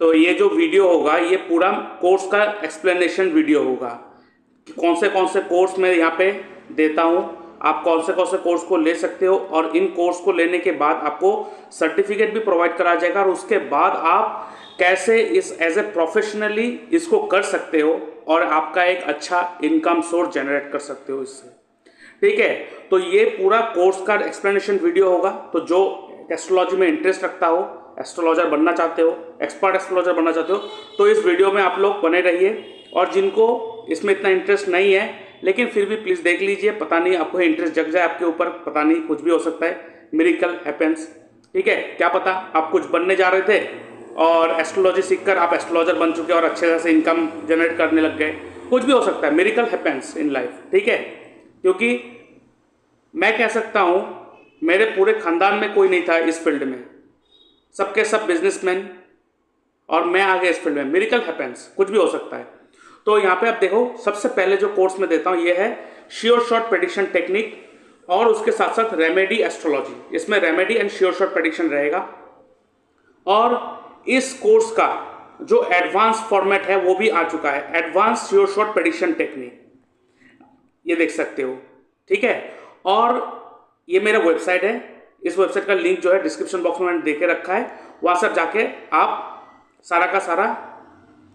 तो ये जो वीडियो होगा ये पूरा कोर्स का एक्सप्लेनेशन वीडियो होगा कि कौन से कोर्स मैं यहाँ पे देता हूँ, आप कौन से कोर्स को ले सकते हो, और इन कोर्स को लेने के बाद आपको सर्टिफिकेट भी प्रोवाइड करा जाएगा, और उसके बाद आप कैसे इस एज ए प्रोफेशनली इसको कर सकते हो और आपका एक अच्छा इनकम सोर्स जनरेट कर सकते हो इससे। ठीक है, तो ये पूरा कोर्स का एक्सप्लेनेशन वीडियो होगा। तो जो एस्ट्रोलॉजी में इंटरेस्ट रखता हो, एस्ट्रोलॉजर बनना चाहते हो, एक्सपर्ट एस्ट्रोलॉजर बनना चाहते हो, तो इस वीडियो में आप लोग बने रहिए। और जिनको इसमें इतना इंटरेस्ट नहीं है लेकिन फिर भी प्लीज़ देख लीजिए, पता नहीं आपको इंटरेस्ट जग जाए आपके ऊपर, पता नहीं कुछ भी हो सकता है, मिरेकल हैपेंस। ठीक है, क्या पता आप कुछ बनने जा रहे थे और एस्ट्रोलॉजी सीखकर आप एस्ट्रोलॉजर बन चुके और अच्छे से इनकम जनरेट करने लग गए, कुछ भी हो सकता है, मिरेकल हैपेंस इन लाइफ। ठीक है, क्योंकि मैं कह सकता हूँ मेरे पूरे खानदान में कोई नहीं था इस फील्ड में, सबके सब बिजनेसमैन, और मैं आ गया इस फील्ड में। मिरेकल हैपेंस, कुछ भी हो सकता है। तो यहाँ पे आप देखो, सबसे पहले जो कोर्स में देता हूँ ये है श्योर शॉट प्रेडिक्शन टेक्निक, और उसके साथ साथ रेमेडी एस्ट्रोलॉजी। इसमें remedy and sure shot prediction रहेगा। और इस कोर्स का जो एडवांस फॉर्मेट है वो भी आ चुका है, advance sure shot prediction technique, ये देख सकते हो। ठीक है, और ये मेरा वेबसाइट है, इस वेबसाइट का लिंक जो है डिस्क्रिप्शन बॉक्स में मैंने दे के रखा है, वहाँ सब जाके आप सारा का सारा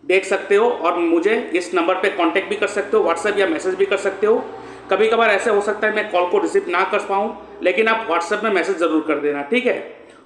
देख सकते हो, और मुझे इस नंबर पे कांटेक्ट भी कर सकते हो, व्हाट्सएप या मैसेज भी कर सकते हो। कभी कभार ऐसे हो सकता है मैं कॉल को रिसीव ना कर पाऊँ, लेकिन आप व्हाट्सएप में मैसेज जरूर कर देना। ठीक है,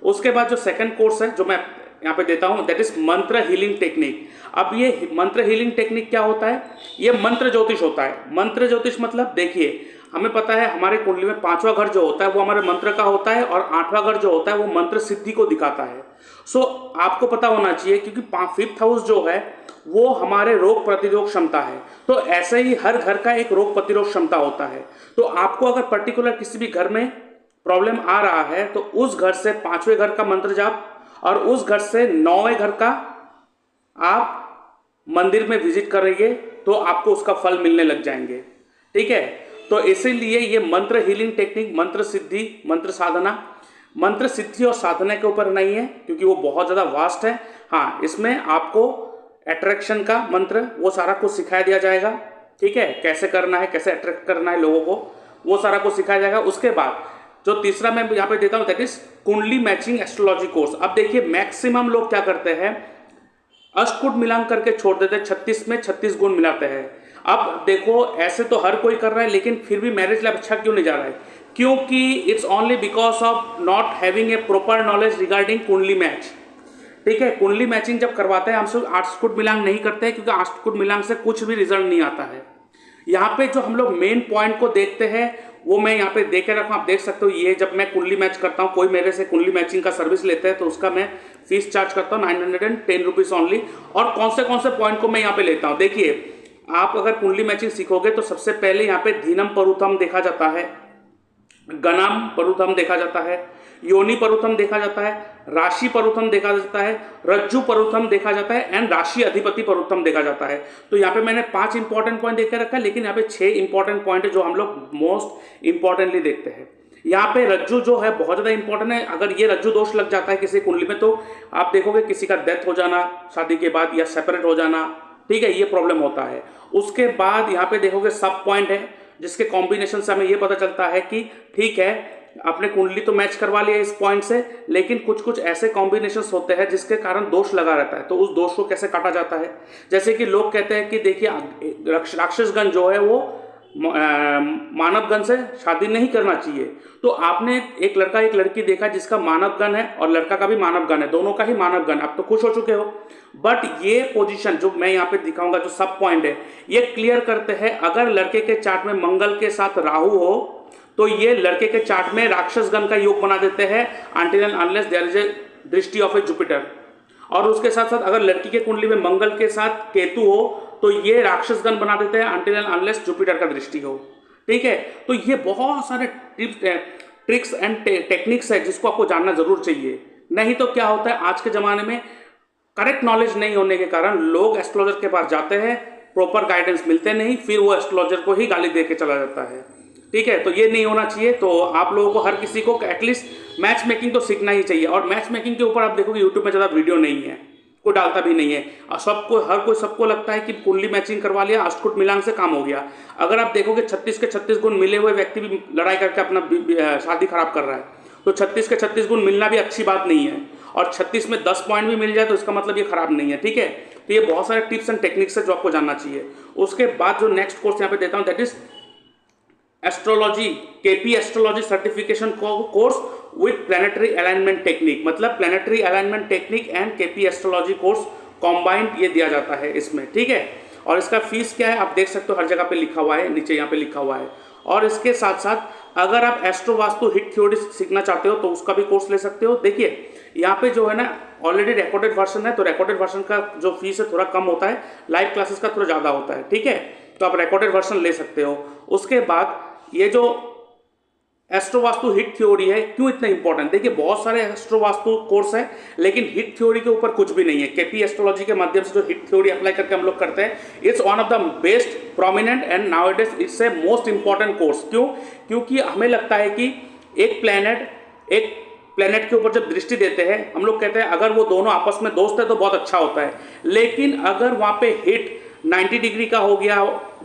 उसके बाद जो सेकंड कोर्स है जो मैं यहाँ पे देता हूँ, दैट इज मंत्र हीलिंग टेक्निक। अब ये मंत्र हीलिंग टेक्निक क्या होता है? ये मंत्र ज्योतिष होता है। मंत्र ज्योतिष मतलब देखिए, हमें पता है हमारे कुंडली में 5वां घर जो होता है वो हमारे मंत्र का होता है, और 8वां घर जो होता है वो मंत्र सिद्धि को दिखाता है। सो आपको पता होना चाहिए, क्योंकि 5th हाउस जो है वो हमारे रोग प्रतिरोध क्षमता है। तो ऐसे ही हर घर का एक रोग प्रतिरोध क्षमता होता है। तो आपको अगर पर्टिकुलर किसी भी घर में प्रॉब्लम आ रहा है तो उस घर से 5वें घर का मंत्र जाप, और उस घर से 9वें घर का आप मंदिर में विजिट करेंगे तो आपको उसका फल मिलने लग जाएंगे। ठीक है, तो इसीलिए ये मंत्र हीलिंग टेक्निक, मंत्र सिद्धि, मंत्र साधना, मंत्र सिद्धि और साधना के ऊपर नहीं है क्योंकि वो बहुत ज़्यादा वास्ट है। हाँ, इसमें आपको अट्रैक्शन का मंत्र वो सारा कुछ सिखाया दिया जाएगा। ठीक है, कैसे करना है, कैसे अट्रैक्ट करना है लोगों को, वो सारा कुछ सिखाया जाएगा। उसके बाद जो तीसरा मैं यहाँ पे देता हूँ दैट इज कुंडली मैचिंग एस्ट्रोलॉजी कोर्स। अब देखिए, मैक्सिमम लोग क्या करते हैं, अष्टकूट मिलान करके छोड़ देते हैं, 36 में 36 गुण मिलाते हैं। अब देखो, ऐसे तो हर कोई कर रहा है, लेकिन फिर भी मैरिज लाइफ अच्छा क्यों नहीं जा रहा है? क्योंकि it's only because of not having a proper knowledge regarding कुंडली मैच। ठीक है, कुंडली मैचिंग जब करवाते हैं हम सब अष्टकूट मिलान नहीं करते हैं, क्योंकि अष्टकूट मिलान से कुछ भी रिजल्ट नहीं आता है। यहाँ पे जो हम लोग मेन पॉइंट को देखते हैं वो मैं यहाँ पे दे के रखा हूँ, आप देख सकते हो। ये जब मैं कुंडली मैच करता हूँ, कोई मेरे से कुंडली मैचिंग का सर्विस लेते हैं तो उसका मैं फीस चार्ज करता हूँ 910 रुपीज़ ओनली। और कौन से पॉइंट को मैं यहाँ पे लेता हूँ, देखिए, आप अगर कुंडली मैचिंग सीखोगे तो सबसे पहले यहाँ पे धीनम परुथम देखा जाता है, गणाम परुथम देखा जाता है, योनि परुथम देखा जाता है, राशि परुथम देखा जाता है, रज्जु परुथम देखा जाता है, एंड राशि अधिपति परुथम देखा जाता है। तो यहाँ पे मैंने 5 इंपॉर्टेंट पॉइंट देख के रखा है, लेकिन यहाँ पे 6 इंपॉर्टेंट पॉइंट है जो हम लोग मोस्ट इंपॉर्टेंटली देखते हैं। यहाँ पे रज्जु जो है बहुत ज़्यादा इंपॉर्टेंट है। अगर ये रज्जु दोष लग जाता है किसी कुंडली में तो आप देखोगे किसी का डेथ हो जाना शादी के बाद, या सेपरेट हो जाना। ठीक है, ये प्रॉब्लम होता है। उसके बाद यहाँ पे देखोगे सब पॉइंट है जिसके कॉम्बिनेशन से हमें ये पता चलता है कि ठीक है, आपने कुंडली तो मैच करवा लिया इस पॉइंट से, लेकिन कुछ कुछ ऐसे कॉम्बिनेशंस होते हैं जिसके कारण दोष लगा रहता है। तो उस दोष को कैसे काटा जाता है? जैसे कि लोग कहते हैं कि देखिए, राक्षसगण जो है वो मानवगण से शादी नहीं करना चाहिए। तो आपने एक लड़का एक लड़की देखा जिसका मानवगण है और लड़का का भी मानवगण है, दोनों का ही मानवगण, आप तो खुश हो चुके हो। बट ये पोजीशन जो मैं यहाँ पे दिखाऊंगा, जो सब पॉइंट है, ये क्लियर करते हैं अगर लड़के के चार्ट में मंगल के साथ राहु हो तो ये लड़के के चार्ट में राक्षसगण का योग बना देते हैं, until and unless there is a दृष्टि ऑफ ए जुपिटर। और उसके साथ साथ अगर लड़की के कुंडली में मंगल के साथ केतु हो तो ये राक्षसगण बना देते हैं, अनटिल एंड अनलेस जुपिटर का दृष्टि हो। ठीक है, तो ये बहुत सारे ट्रिक्स एंड टेक्निक्स है जिसको आपको जानना जरूर चाहिए। नहीं तो क्या होता है, आज के ज़माने में करेक्ट नॉलेज नहीं होने के कारण लोग एस्ट्रोलॉजर के पास जाते हैं, प्रॉपर गाइडेंस मिलते नहीं, फिर वो एस्ट्रोलॉजर को ही गाली दे के चला जाता है। ठीक है, तो ये नहीं होना चाहिए। तो आप लोगों को, हर किसी को एटलीस्ट मैच मेकिंग तो सीखना ही चाहिए। और मैच मेकिंग के ऊपर आप देखोगे यूट्यूब में ज़्यादा वीडियो नहीं है, कोई डालता भी नहीं है। सबको लगता है कि कुंडली मैचिंग करवा लिया, अष्टकूट मिलान से काम हो गया। अगर आप देखोगे 36 के 36 गुण मिले हुए व्यक्ति भी लड़ाई करके अपना शादी खराब कर रहा है, तो 36 के 36 गुण मिलना भी अच्छी बात नहीं है। और 36 में 10 पॉइंट भी मिल जाए तो इसका मतलब ये खराब नहीं है, ठीक है। तो ये बहुत सारे टिप्स एंड टेक्निक्स है जो आपको जानना चाहिए। उसके बाद जो नेक्स्ट कोर्स यहाँ पे देता हूँ that is astrology, KP astrology certification course with planetary alignment technique, मतलब planetary alignment technique and KP astrology course combined ये दिया जाता है इसमें, ठीक है। और इसका फीस क्या है आप देख सकते हो, हर जगह पे लिखा हुआ है, नीचे यहाँ पे लिखा हुआ है। और इसके साथ साथ अगर आप एस्ट्रो वास्तु हिट थ्योरी सीखना चाहते हो तो उसका भी कोर्स ले सकते हो। देखिए यहाँ पे जो है ना ऑलरेडी रिकॉर्डेड वर्जन है, तो रिकॉर्डेड वर्जन का जो फीस है थोड़ा कम होता है, लाइव क्लासेस का थोड़ा ज़्यादा होता है, ठीक है। तो आप रिकॉर्डेड वर्जन ले सकते हो। उसके बाद ये जो एस्ट्रो वास्तु हिट थ्योरी है क्यों इतना इंपॉर्टेंट, देखिए बहुत सारे एस्ट्रो वास्तु कोर्स है लेकिन हिट थ्योरी के ऊपर कुछ भी नहीं है। केपी एस्ट्रोलॉजी के माध्यम से जो हिट थ्योरी अप्लाई करके हम लोग करते हैं, it's one of the best prominent and nowadays it's a most important course. क्यों? क्योंकि हमें लगता है कि एक प्लेनेट के ऊपर जब दृष्टि देते हैं हम लोग कहते हैं अगर वो दोनों आपस में दोस्त है तो बहुत अच्छा होता है, लेकिन अगर वहाँ पे हिट 90 डिग्री का हो गया,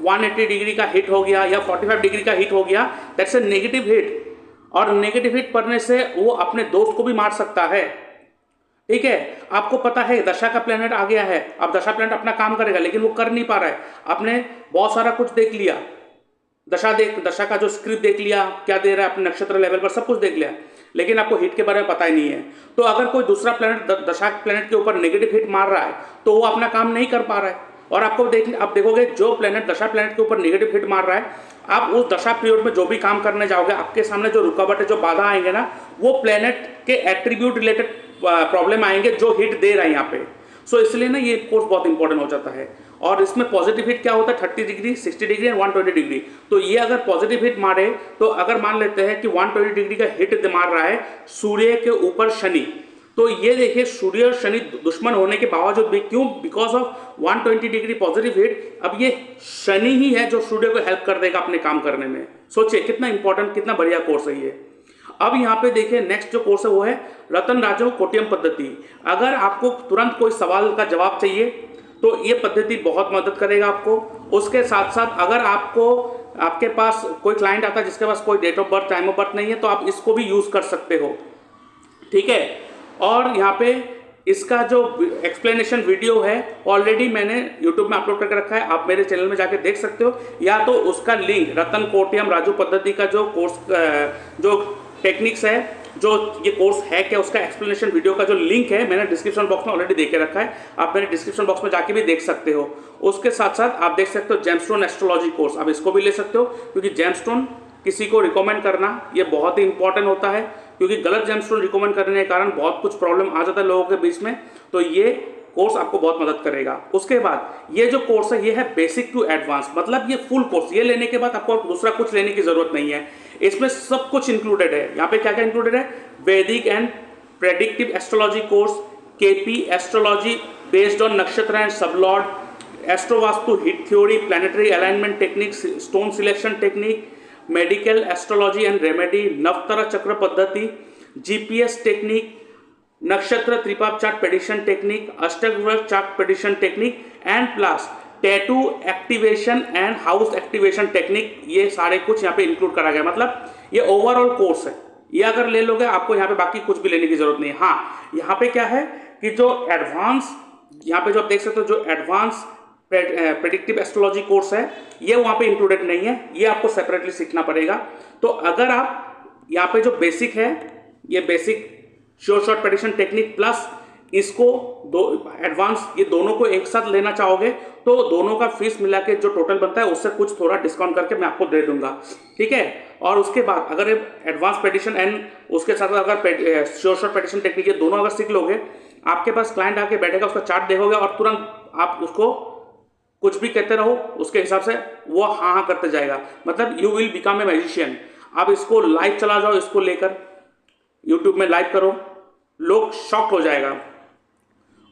180 डिग्री का हिट हो गया या 45 डिग्री का हिट हो गया, दैट्स ए नेगेटिव हिट। और नेगेटिव हिट पड़ने से वो अपने दोस्त को भी मार सकता है, ठीक है। आपको पता है दशा का प्लेनेट आ गया है, अब दशा प्लेनेट अपना काम करेगा लेकिन वो कर नहीं पा रहा है। आपने बहुत सारा कुछ देख लिया, दशा का जो स्क्रिप्ट देख लिया, क्या दे रहा है अपने नक्षत्र लेवल पर, सब कुछ देख लिया, लेकिन आपको हिट के बारे में पता ही नहीं है। तो अगर कोई दूसरा प्लेनेट दशा प्लेनेट के ऊपर नेगेटिव हिट मार रहा है तो वो अपना काम नहीं कर पा रहा है। और आप देखोगे जो प्लेनेट दशा प्लेनेट के ऊपर नेगेटिव हिट मार रहा है, आप उस दशा पीरियड में जो भी काम करने जाओगे आपके सामने जो रुकावट है, जो बाधा आएंगे ना, वो प्लेनेट के एट्रीब्यूट रिलेटेड प्रॉब्लम आएंगे जो हिट दे रहा है यहाँ पे। सो इसलिए ना ये कोर्स बहुत इंपॉर्टेंट हो जाता है। और इसमें पॉजिटिव हिट क्या होता है 30 डिग्री, 60 डिग्री एंड 120 डिग्री। तो ये अगर पॉजिटिव हिट मारे तो अगर मान लेते हैं कि 120 डिग्री का हिट मार रहा है सूर्य के ऊपर शनि, तो ये देखिए सूर्य और शनि दुश्मन होने के बावजूद भी, क्यों? Because of 120 degree positive hit, अब ये शनि ही है जो सूर्य को हेल्प कर देगा अपने काम करने में। सोचिए कितना इंपॉर्टेंट, कितना बढ़िया कोर्स है ये। अब यहाँ पे देखिए नेक्स्ट जो कोर्स है वो है रतन राजो कोटियम पद्धति। अगर आपको तुरंत कोई सवाल का जवाब चाहिए तो ये पद्धति बहुत मदद करेगा आपको। उसके साथ साथ अगर आपके पास कोई क्लाइंट आता है जिसके पास कोई date of birth, time of birth नहीं है, तो आप इसको भी यूज कर सकते हो, ठीक है। और यहाँ पे इसका जो एक्सप्लेनेशन वीडियो है ऑलरेडी मैंने YouTube में अपलोड करके रखा है, आप मेरे चैनल में जाके देख सकते हो, या तो उसका लिंक रतन कोटियम राजू पद्धति का जो कोर्स जो टेक्निक्स है, जो ये कोर्स है क्या, उसका एक्सप्लेनेशन वीडियो का जो लिंक है मैंने डिस्क्रिप्शन बॉक्स में ऑलरेडी देके रखा है, आप मेरे डिस्क्रिप्शन बॉक्स में जाके भी देख सकते हो। उसके साथ साथ आप देख सकते हो जेमस्टोन एस्ट्रोलॉजी कोर्स, आप इसको भी ले सकते हो, क्योंकि जेमस्टोन किसी को रिकमेंड करना ये बहुत ही इंपॉर्टेंट होता है, क्योंकि गलत जेमस्टोन रिकमेंड करने के कारण बहुत कुछ प्रॉब्लम आ जाता है लोगों के बीच में। तो ये कोर्स आपको बहुत मदद करेगा। उसके बाद ये जो कोर्स है ये है बेसिक टू एडवांस, मतलब ये फुल कोर्स, ये लेने के बाद आपको दूसरा कुछ लेने की जरूरत नहीं है, इसमें सब कुछ इंक्लूडेड है। यहाँ पे क्या क्या इंक्लूडेड है? Vedic and predictive astrology course, KP astrology based on nakshatra and sublord, एस्ट्रोवास्तु hit theory, planetary alignment technique, stone selection technique, medical astrology and remedy, नवतर चक्र पद्धति, जीपीएस टेक्निक, नक्षत्र त्रिपाप चार्ट प्रेडिक्शन टेक्निक, अष्टग्रह chart prediction technique and plus tattoo activation and house activation technique, ये सारे कुछ यहाँ पे इंक्लूड करा गया। मतलब ये ओवरऑल कोर्स है, ये अगर ले लोगे आपको यहाँ पे बाकी कुछ भी लेने की जरूरत नहीं है। हाँ, यहाँ पे क्या है कि जो एडवांस, यहाँ पे जो आप देख सकते हो जो एडवांस प्रेडिक्टिव एस्ट्रोलॉजी कोर्स है ये वहाँ पे इंक्लूडेड नहीं है, ये आपको सेपरेटली सीखना पड़ेगा। तो अगर आप यहाँ पे जो बेसिक है, ये basic sure short prediction technique plus इसको दो एडवांस, ये दोनों को एक साथ लेना चाहोगे तो दोनों का फीस मिला के जो टोटल बनता है उससे कुछ थोड़ा डिस्काउंट करके मैं आपको दे दूंगा, ठीक है। और उसके बाद अगर एडवांस प्रेडिक्शन एंड उसके साथ अगर श्योर शॉर्ट प्रेडिक्शन टेक्निक ये दोनों अगर सीख लोगे, आपके पास क्लाइंट आके बैठेगा, उसका चार्ट देखोगे और तुरंत आप उसको कुछ भी कहते रहो, उसके हिसाब से वो हाँ हाँ करते जाएगा। मतलब you will become a magician. आप इसको लाइव चला जाओ, इसको लेकर यूट्यूब में लाइव करो, लोग शॉक्ड हो जाएगा।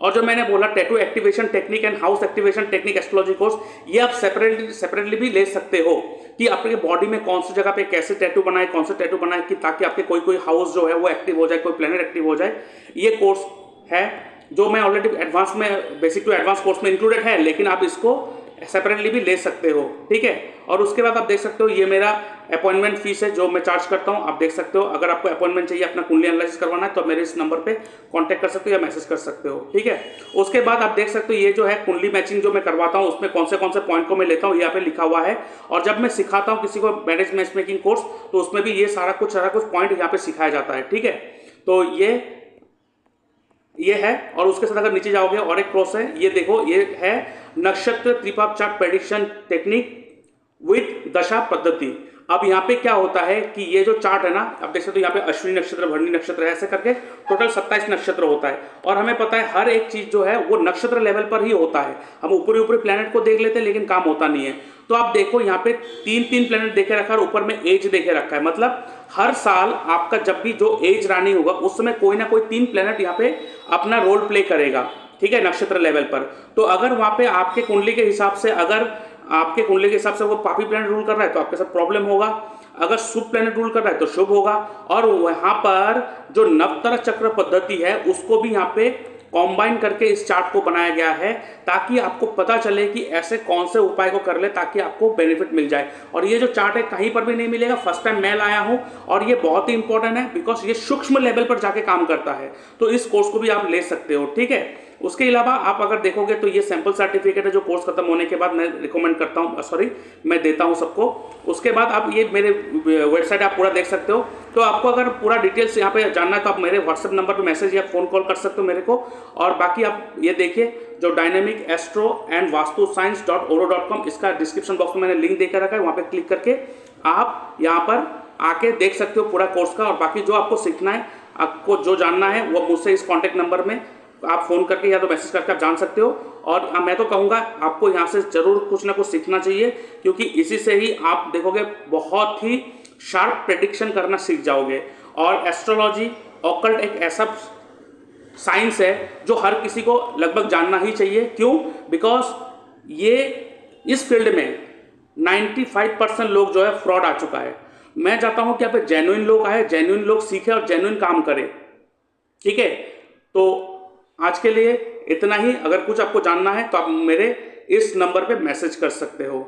और जो मैंने बोला tattoo activation technique and house activation technique astrology course, ये आप सेपरेटली भी ले सकते हो कि आपके बॉडी में कौन सी जगह पे कैसे टैटू बनाए, कौन से टैटू बनाए कि ताकि आपके कोई हाउस जो है वो एक्टिव हो जाए, कोई प्लैनेट एक्टिव हो जाए, ये कोर्स है। जो मैं ऑलरेडी एडवांस में, बेसिक टू एडवांस कोर्स में इंक्लूडेड है, लेकिन आप इसको सेपरेटली भी ले सकते हो, ठीक है। और उसके बाद आप देख सकते हो ये मेरा अपॉइंटमेंट फीस है जो मैं चार्ज करता हूँ, आप देख सकते हो। अगर आपको अपॉइंटमेंट चाहिए अपना कुंडली एनालिसिस करवाना है तो मेरे इस नंबर पे कांटेक्ट कर सकते हो या मैसेज कर सकते हो, ठीक है। उसके बाद आप देख सकते हो ये जो है कुंडली मैचिंग जो मैं करवाता हूँ उसमें कौन से पॉइंट को मैं लेता हूँ यहाँ पे लिखा हुआ है। और जब मैं सिखाता हूँ किसी को मैरिज मैच मेकिंग कोर्स तो उसमें भी ये सारा कुछ पॉइंट यहाँ पे सिखाया जाता है, ठीक है। तो ये है। और उसके साथ अगर नीचे जाओगे और एक कोर्स है, ये देखो, ये है नक्षत्र त्रिपाप चार्ट प्रेडिक्शन टेक्निक विद दशा पद्धति। अब यहाँ पे क्या होता है कि ये जो चार्ट है ना, आप देख सकते हो यहाँ पे अश्विनी नक्षत्र, भरणी नक्षत्र, ऐसे करके टोटल 27 नक्षत्र होता है। और हमें पता है हर एक चीज जो है वो नक्षत्र लेवल पर ही होता है। हम ऊपरी प्लेनेट को देख लेते हैं लेकिन काम होता नहीं है। तो आप देखो यहाँ पे 3 प्लेनेट देखे रखा है और ऊपर में एज देखे रखा है। मतलब हर साल आपका जब भी जो एज रानी होगा उस समय कोई ना कोई 3 प्लेनेट यहाँ पे अपना रोल प्ले करेगा, ठीक है, नक्षत्र लेवल पर। तो अगर वहां पे आपके कुंडली के हिसाब से, अगर आपके कुंडली के हिसाब से वो पापी प्लैनेट रूल कर रहा है तो आपके साथ प्रॉब्लम होगा। अगर शुभ प्लैनेट रूल कर रहा है तो शुभ होगा। और वहां पर जो नवतर चक्र पद्धति है उसको भी यहाँ पे कॉम्बाइन करके इस चार्ट को बनाया गया है ताकि आपको पता चले कि ऐसे कौन से उपाय को कर ले ताकि आपको बेनिफिट मिल जाए। और ये जो चार्ट है कहीं पर भी नहीं मिलेगा, फर्स्ट टाइम मैं लाया हूं और ये बहुत ही इंपॉर्टेंट है बिकॉज ये सूक्ष्म लेवल पर जाके काम करता है। तो इस कोर्स को भी आप ले सकते हो, ठीक है। उसके अलावा आप अगर देखोगे तो ये सैंपल सर्टिफिकेट है जो कोर्स खत्म होने के बाद मैं रिकमेंड करता हूँ, मैं देता हूँ सबको। उसके बाद आप ये मेरे वेबसाइट आप पूरा देख सकते हो। तो आपको अगर पूरा डिटेल्स यहाँ पे जानना है तो आप मेरे व्हाट्सएप नंबर पे मैसेज या फोन कॉल कर सकते हो मेरे को। और बाकी आप ये देखिए जो डायनेमिक एस्ट्रो एंड वास्तु साइंस.oro.com, इसका डिस्क्रिप्शन बॉक्स में मैंने लिंक देकर रखा है, वहाँ पे क्लिक करके आप यहाँ पर आके देख सकते हो पूरा कोर्स का। और बाकी जो आपको सीखना है, आपको जो जानना है वो मुझसे इस कॉन्टैक्ट नंबर में आप फोन करके या तो मैसेज करके आप जान सकते हो। और मैं तो कहूँगा आपको यहाँ से जरूर कुछ ना कुछ सीखना चाहिए क्योंकि इसी से ही आप देखोगे बहुत ही शार्प प्रेडिक्शन करना सीख जाओगे। और एस्ट्रोलॉजी ऑकल्ट एक ऐसा साइंस है जो हर किसी को लगभग जानना ही चाहिए। क्यों? बिकॉज ये इस फील्ड में 95% लोग जो है फ्रॉड आ चुका है। मैं चाहता हूं कि यहाँ पे जेन्युइन लोग आए, जेन्युइन लोग सीखे और जेन्युइन काम करें, ठीक है। तो आज के लिए इतना ही। अगर कुछ आपको जानना है तो आप मेरे इस नंबर पे मैसेज कर सकते हो।